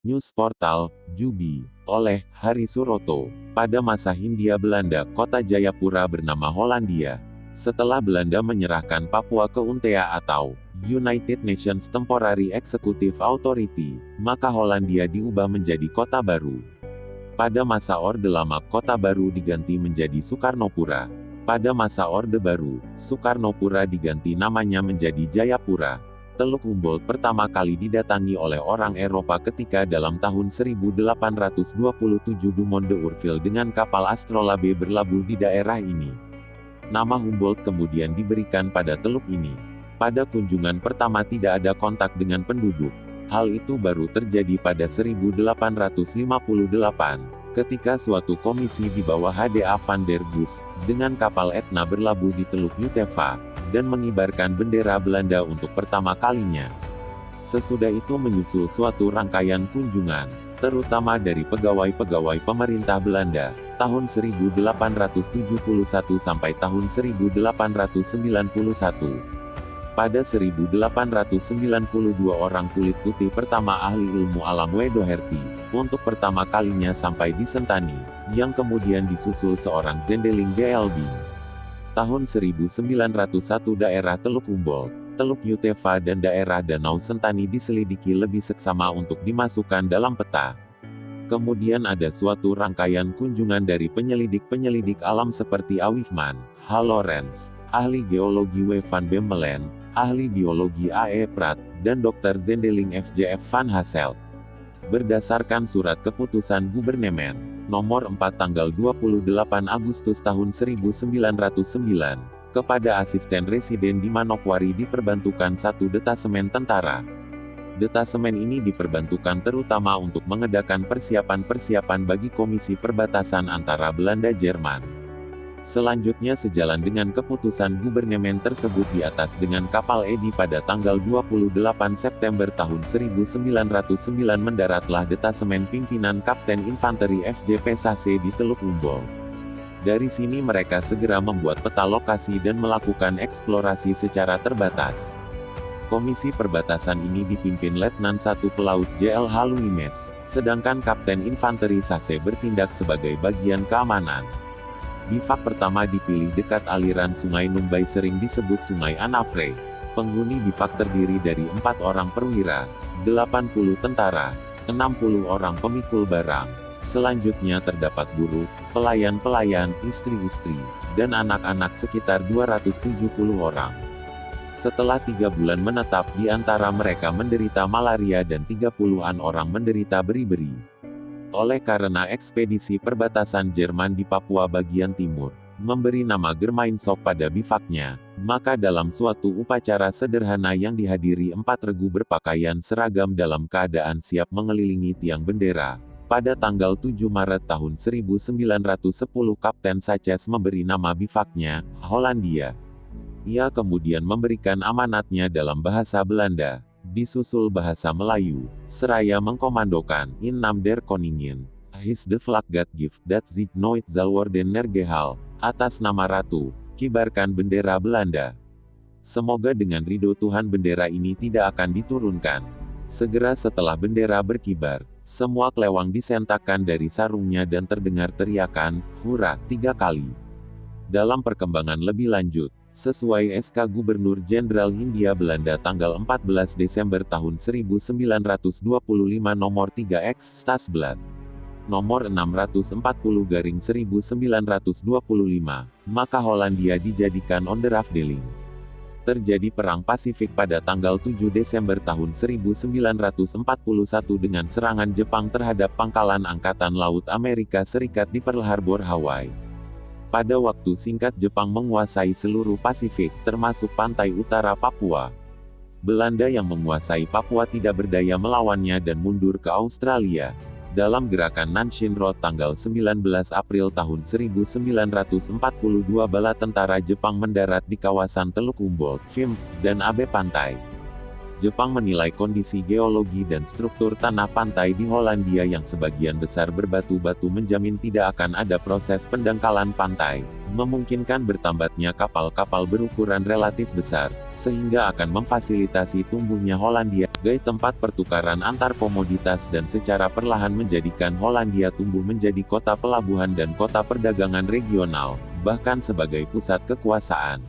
News Portal, Jubi, oleh Hari Suroto. Pada masa Hindia Belanda, kota Jayapura bernama Hollandia. Setelah Belanda menyerahkan Papua ke UNTA atau United Nations Temporary Executive Authority, maka Hollandia diubah menjadi kota baru. Pada masa Orde Lama, kota baru diganti menjadi Sukarnopura. Pada masa Orde Baru, Sukarnopura diganti namanya menjadi Jayapura. Teluk Humboldt pertama kali didatangi oleh orang Eropa ketika dalam tahun 1827 Dumont d'Urville dengan kapal Astrolabe berlabuh di daerah ini. Nama Humboldt kemudian diberikan pada teluk ini. Pada kunjungan pertama tidak ada kontak dengan penduduk. Hal itu baru terjadi pada 1858, ketika suatu komisi di bawah H.D.A. van der Goes, dengan kapal Etna berlabuh di Teluk Uteva, dan mengibarkan bendera Belanda untuk pertama kalinya. Sesudah itu menyusul suatu rangkaian kunjungan, terutama dari pegawai-pegawai pemerintah Belanda, tahun 1871 sampai tahun 1891. Pada 1892 orang kulit putih pertama ahli ilmu alam W. Doherty, untuk pertama kalinya sampai di Sentani, yang kemudian disusul seorang Zendeling GLB. Tahun 1901 daerah Teluk Humboldt, Teluk Uteva dan daerah Danau Sentani diselidiki lebih seksama untuk dimasukkan dalam peta. Kemudian ada suatu rangkaian kunjungan dari penyelidik-penyelidik alam seperti A. Wigman, H. Lawrence, ahli geologi W. van Bemmelen, ahli biologi A. E. Pratt, dan Dr. Zendeling F.J.F. van Hasselt. Berdasarkan surat keputusan Gubernemen, nomor 4 tanggal 28 Agustus tahun 1909, kepada asisten residen di Manokwari diperbantukan satu detasemen tentara. Detasemen ini diperbantukan terutama untuk mengedakan persiapan-persiapan bagi komisi perbatasan antara Belanda Jerman. Selanjutnya sejalan dengan keputusan Gubernemen tersebut di atas dengan kapal Edi pada tanggal 28 September tahun 1909 mendaratlah detasemen pimpinan Kapten Infanteri FJP Sase di Teluk Humboldt. Dari sini mereka segera membuat peta lokasi dan melakukan eksplorasi secara terbatas. Komisi perbatasan ini dipimpin Letnan 1 Pelaut J.L. Haluimes, sedangkan Kapten Infanteri Sase bertindak sebagai bagian keamanan. Bivak pertama dipilih dekat aliran Sungai Numbai, sering disebut Sungai Anafre. Penghuni bivak terdiri dari 4 orang perwira, 80 tentara, 60 orang pemikul barang. Selanjutnya terdapat buruh, pelayan-pelayan, istri-istri, dan anak-anak sekitar 270 orang. Setelah 3 bulan menetap, di antara mereka menderita malaria dan 30-an orang menderita beri-beri. Oleh karena ekspedisi perbatasan Jerman di Papua bagian timur, memberi nama Germainshock pada bivaknya, maka dalam suatu upacara sederhana yang dihadiri 4 regu berpakaian seragam dalam keadaan siap mengelilingi tiang bendera, pada tanggal 7 Maret tahun 1910 Kapten Saches memberi nama bivaknya, Hollandia. Ia kemudian memberikan amanatnya dalam bahasa Belanda. Disusul bahasa Melayu, seraya mengkomandokan, in naam der koningin, his de vlag gat gift dat zich nooit zal worden neergehaald, atas nama Ratu, kibarkan bendera Belanda. Semoga dengan ridho Tuhan bendera ini tidak akan diturunkan. Segera setelah bendera berkibar, semua kelewang disentakkan dari sarungnya dan terdengar teriakan, hura, 3 kali. Dalam perkembangan lebih lanjut, sesuai SK Gubernur Jenderal Hindia Belanda tanggal 14 Desember tahun 1925 nomor 3X Stasblad. Nomor 640/1925, maka Hollandia dijadikan onderafdeling. Terjadi Perang Pasifik pada tanggal 7 Desember tahun 1941 dengan serangan Jepang terhadap pangkalan Angkatan Laut Amerika Serikat di Pearl Harbor, Hawaii. Pada waktu singkat Jepang menguasai seluruh Pasifik, termasuk pantai utara Papua. Belanda yang menguasai Papua tidak berdaya melawannya dan mundur ke Australia. Dalam gerakan Nanshin Road tanggal 19 April tahun 1942 bala tentara Jepang mendarat di kawasan Teluk Humboldt, Vimy, dan Abe Pantai. Jepang menilai kondisi geologi dan struktur tanah pantai di Hollandia yang sebagian besar berbatu-batu menjamin tidak akan ada proses pendangkalan pantai, memungkinkan bertambatnya kapal-kapal berukuran relatif besar, sehingga akan memfasilitasi tumbuhnya Hollandia. sebagai tempat pertukaran antar komoditas dan secara perlahan menjadikan Hollandia tumbuh menjadi kota pelabuhan dan kota perdagangan regional, bahkan sebagai pusat kekuasaan.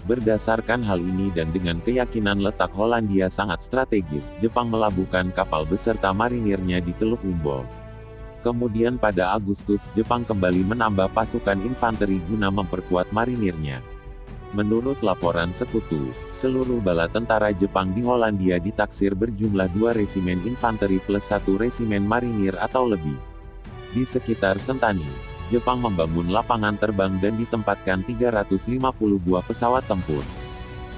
Berdasarkan hal ini dan dengan keyakinan letak Hollandia sangat strategis, Jepang melabuhkan kapal beserta marinirnya di Teluk Humboldt. Kemudian pada Agustus, Jepang kembali menambah pasukan infanteri guna memperkuat marinirnya. Menurut laporan Sekutu, seluruh bala tentara Jepang di Hollandia ditaksir berjumlah 2 resimen infanteri plus 1 resimen marinir atau lebih. Di sekitar Sentani, Jepang membangun lapangan terbang dan ditempatkan 350 buah pesawat tempur.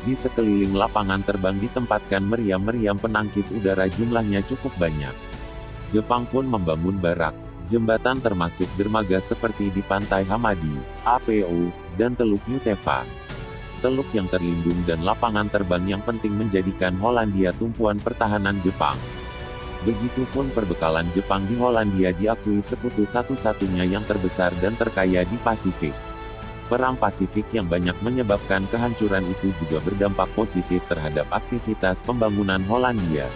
Di sekeliling lapangan terbang ditempatkan meriam-meriam penangkis udara jumlahnya cukup banyak. Jepang pun membangun barak, jembatan termasuk dermaga seperti di Pantai Hamadi, APO, dan Teluk Yutefa. Teluk yang terlindung dan lapangan terbang yang penting menjadikan Hollandia tumpuan pertahanan Jepang. Begitupun perbekalan Jepang di Hollandia diakui Sekutu satu-satunya yang terbesar dan terkaya di Pasifik. Perang Pasifik yang banyak menyebabkan kehancuran itu juga berdampak positif terhadap aktivitas pembangunan Hollandia.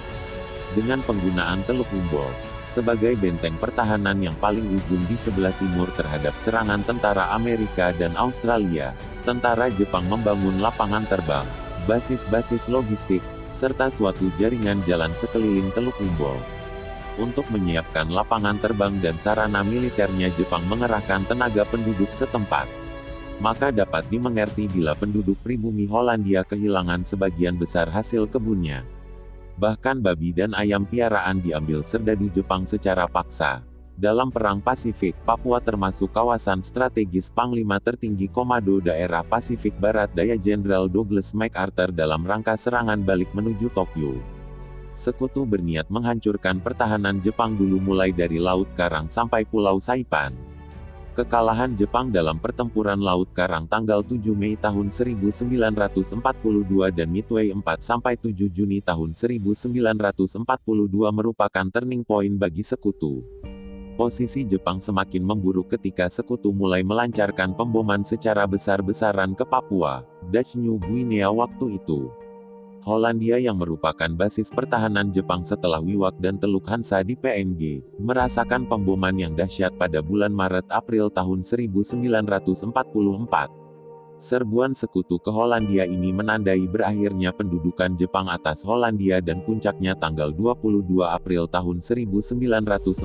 Dengan penggunaan Teluk Humboldt sebagai benteng pertahanan yang paling ujung di sebelah timur terhadap serangan tentara Amerika dan Australia, tentara Jepang membangun lapangan terbang, basis-basis logistik, serta suatu jaringan jalan sekeliling Teluk Humboldt. Untuk menyiapkan lapangan terbang dan sarana militernya, Jepang mengerahkan tenaga penduduk setempat. Maka dapat dimengerti bila penduduk pribumi Hollandia kehilangan sebagian besar hasil kebunnya. Bahkan babi dan ayam piaraan diambil serdadu Jepang secara paksa. Dalam Perang Pasifik, Papua termasuk kawasan strategis Panglima Tertinggi Komando Daerah Pasifik Barat Daya Jenderal Douglas MacArthur dalam rangka serangan balik menuju Tokyo. Sekutu berniat menghancurkan pertahanan Jepang dulu mulai dari Laut Karang sampai Pulau Saipan. Kekalahan Jepang dalam pertempuran Laut Karang tanggal 7 Mei tahun 1942 dan Midway 4-7 Juni tahun 1942 merupakan turning point bagi Sekutu. Posisi Jepang semakin memburuk ketika Sekutu mulai melancarkan pemboman secara besar-besaran ke Papua, Dutch New Guinea waktu itu. Hollandia yang merupakan basis pertahanan Jepang setelah Wewak dan Teluk Hansa di PNG, merasakan pemboman yang dahsyat pada bulan Maret-April tahun 1944. Serbuan Sekutu ke Hollandia ini menandai berakhirnya pendudukan Jepang atas Hollandia dan puncaknya tanggal 22 April tahun 1944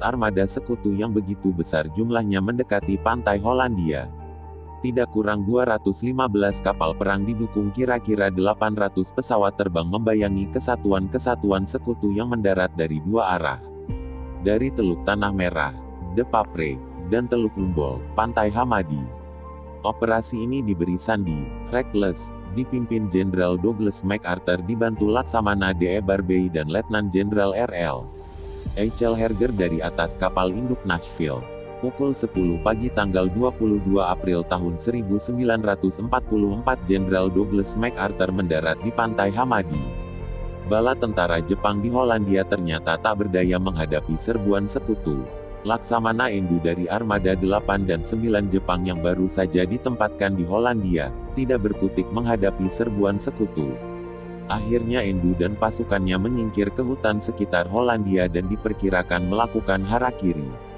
armada Sekutu yang begitu besar jumlahnya mendekati pantai Hollandia. Tidak kurang 215 kapal perang didukung kira-kira 800 pesawat terbang membayangi kesatuan-kesatuan Sekutu yang mendarat dari 2 arah. Dari Teluk Tanah Merah, De Papre, dan Teluk Humboldt, Pantai Hamadi. Operasi ini diberi sandi, Reckless, dipimpin Jenderal Douglas MacArthur dibantu Laksamana D.E. Barbey dan Letnan Jenderal R.L. Eichel Herger dari atas kapal induk Nashville. Pukul 10 pagi tanggal 22 April tahun 1944 Jenderal Douglas MacArthur mendarat di Pantai Hamadi. Bala tentara Jepang di Hollandia ternyata tak berdaya menghadapi serbuan Sekutu. Laksamana Endu dari Armada 8 dan 9 Jepang yang baru saja ditempatkan di Hollandia, tidak berkutik menghadapi serbuan Sekutu. Akhirnya Endu dan pasukannya menyingkir ke hutan sekitar Hollandia dan diperkirakan melakukan harakiri.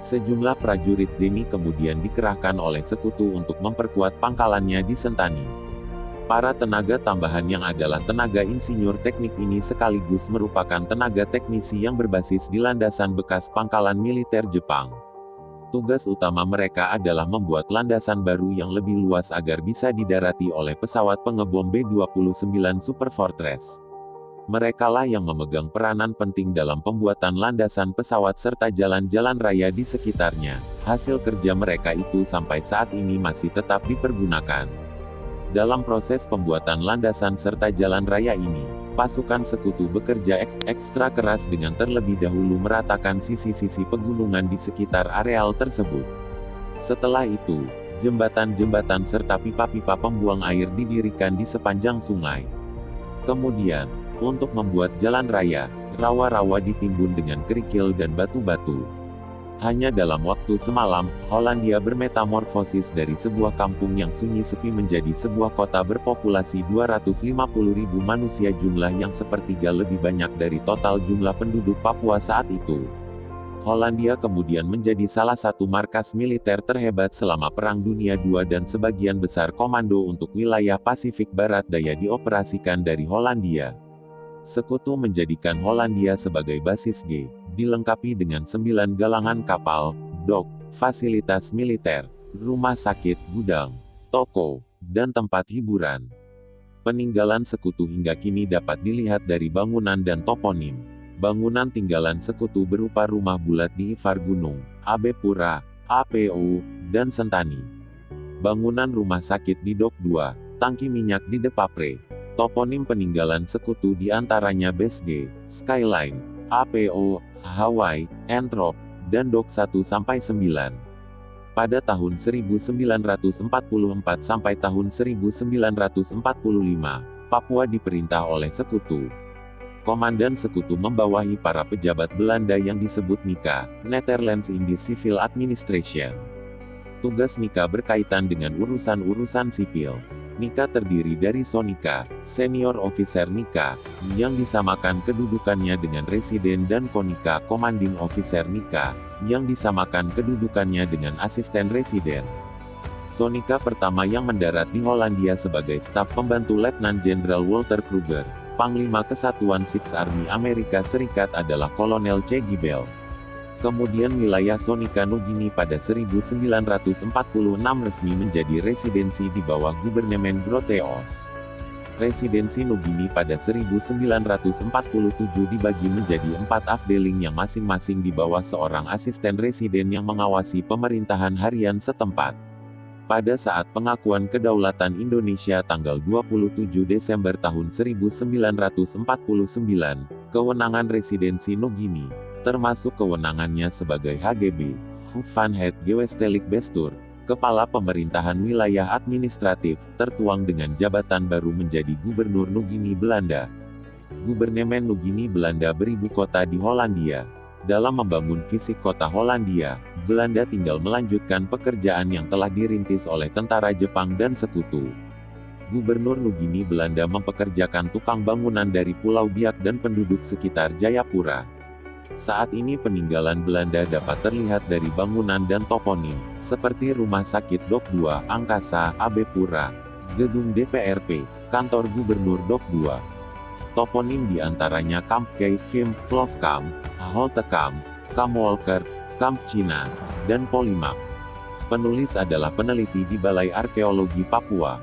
Sejumlah prajurit Zeni kemudian dikerahkan oleh Sekutu untuk memperkuat pangkalannya di Sentani. Para tenaga tambahan yang adalah tenaga insinyur teknik ini sekaligus merupakan tenaga teknisi yang berbasis di landasan bekas pangkalan militer Jepang. Tugas utama mereka adalah membuat landasan baru yang lebih luas agar bisa didarati oleh pesawat pengebom B-29 Super Fortress. Merekalah yang memegang peranan penting dalam pembuatan landasan pesawat serta jalan-jalan raya di sekitarnya. Hasil kerja mereka itu sampai saat ini masih tetap dipergunakan. Dalam proses pembuatan landasan serta jalan raya ini, pasukan Sekutu bekerja ekstra keras dengan terlebih dahulu meratakan sisi-sisi pegunungan di sekitar areal tersebut. Setelah itu, jembatan-jembatan serta pipa-pipa pembuang air didirikan di sepanjang sungai. Kemudian, untuk membuat jalan raya, rawa-rawa ditimbun dengan kerikil dan batu-batu. Hanya dalam waktu semalam, Hollandia bermetamorfosis dari sebuah kampung yang sunyi sepi menjadi sebuah kota berpopulasi 250.000 manusia, jumlah yang sepertiga lebih banyak dari total jumlah penduduk Papua saat itu. Hollandia kemudian menjadi salah satu markas militer terhebat selama Perang Dunia II dan sebagian besar komando untuk wilayah Pasifik Barat Daya dioperasikan dari Hollandia. Sekutu menjadikan Hollandia sebagai basis G, dilengkapi dengan 9 galangan kapal, dok, fasilitas militer, rumah sakit, gudang, toko, dan tempat hiburan. Peninggalan sekutu hingga kini dapat dilihat dari bangunan dan toponim. Bangunan tinggalan sekutu berupa rumah bulat di Ifar Gunung, Abepura, APU, dan Sentani. Bangunan rumah sakit di Dok 2, tangki minyak di Depapre. Toponim peninggalan sekutu di antaranya Base G, Skyline, APO, Hawaii, Entrop, dan Dok 1-9. Pada tahun 1944 sampai tahun 1945, Papua diperintah oleh sekutu. Komandan sekutu membawahi para pejabat Belanda yang disebut NICA, Netherlands Indies Civil Administration. Tugas NICA berkaitan dengan urusan-urusan sipil. NICA terdiri dari Sonika, Senior Officer NICA, yang disamakan kedudukannya dengan Residen, dan Konika, Commanding Officer NICA, yang disamakan kedudukannya dengan Asisten Residen. Sonika pertama yang mendarat di Hollandia sebagai staf pembantu Letnan Jenderal Walter Kruger, Panglima Kesatuan Sixth Army Amerika Serikat adalah Kolonel C. Gibel. Kemudian wilayah Sonika Nugini pada 1946 resmi menjadi residensi di bawah Gubernemen Groteos. Residensi Nugini pada 1947 dibagi menjadi 4 afdeling yang masing-masing di bawah seorang asisten residen yang mengawasi pemerintahan harian setempat. Pada saat pengakuan kedaulatan Indonesia tanggal 27 Desember tahun 1949, kewenangan residensi Nugini, termasuk kewenangannya sebagai HGB, Hoofdvanheid Gewestelijk Bestuur, Kepala Pemerintahan Wilayah Administratif, tertuang dengan jabatan baru menjadi Gubernur Nugini Belanda. Gubernemen Nugini Belanda beribu kota di Hollandia. Dalam membangun fisik kota Hollandia, Belanda tinggal melanjutkan pekerjaan yang telah dirintis oleh tentara Jepang dan sekutu. Gubernur Nugini Belanda mempekerjakan tukang bangunan dari Pulau Biak dan penduduk sekitar Jayapura. Saat ini peninggalan Belanda dapat terlihat dari bangunan dan toponim, seperti Rumah Sakit Dok 2, Angkasa, Abepura, Gedung DPRP, Kantor Gubernur Dok 2. Toponim diantaranya Kamp Kei, Vim, Klofkamp, Holtekamp, Kamp Walker, Kamp Cina, dan Polimap. Penulis adalah peneliti di Balai Arkeologi Papua.